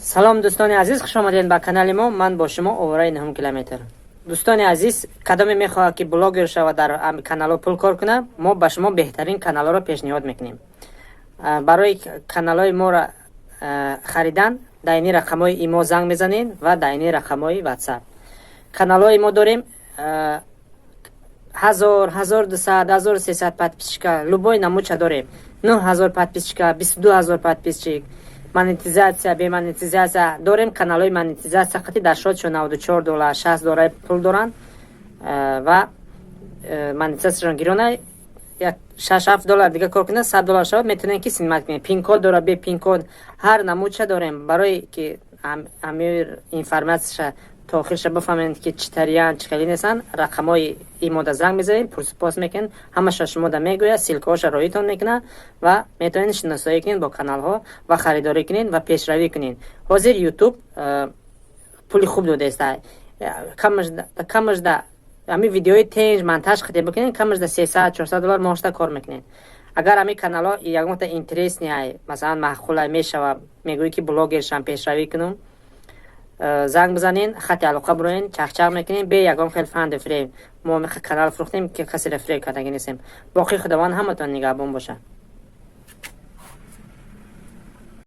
салом дӯстони азиз, хуш омадед ба канали мо. Ман бо шумо овораи 9 километр. дӯстони азиз, кадоме мехоҳад ки блогер шава дар канало пул кор кунад, мо ба шумо беҳтарин каналҳоро пешниҳод мекунем. барои каналҳои моро харидан дар ини рақамҳои имо занг мезанед ва дар ини рақамҳои WhatsApp. каналҳои мо дорем 1000, 1200, 1300 подписчика, любой намуча дорем. 9000 подписчика, 22000 подписчик, монетизация, бемонетизация дорем. каналҳои монетизация хати дар шодшо $94, $60 пул доранд ва монетизацияшон гирона. $6-7 дига кор кунад, $100 шавад, метавонем ки синемат кунем. Пин-код дора, бе пин-код ҳар намуча дорем. барои ки амир информатсияша то охирша бафаҳмед ки чӣ тариян, чӣ кали нестан, рақамҳои имода занг мезанед, пурсипос мекунед, ҳамаша шумода мегӯяд, силкаҳоша роҳитон мекунад ва метавонед шиносоӣ кунед бо каналҳо ва харидорӣ кунед ва пешравӣ кунед. ҳозир YouTube пули хуб додааст. камажда ами видеои тенҷ монтаж хате бикунед, камажда $300-400 моҳошта кор мекунед. агар ами каналҳо ягонта интересни масалан маъқула мешава, мегӯӣ ки блогершам пешравӣ кунам, занг бизанед, хати алоқа бироед, чахчах мекунем, бе ягон хел фанду фрем. мо канал фурӯхтем ки каси фрем кардаги нестем. боқи худованд ҳаматон нигаҳбон боша.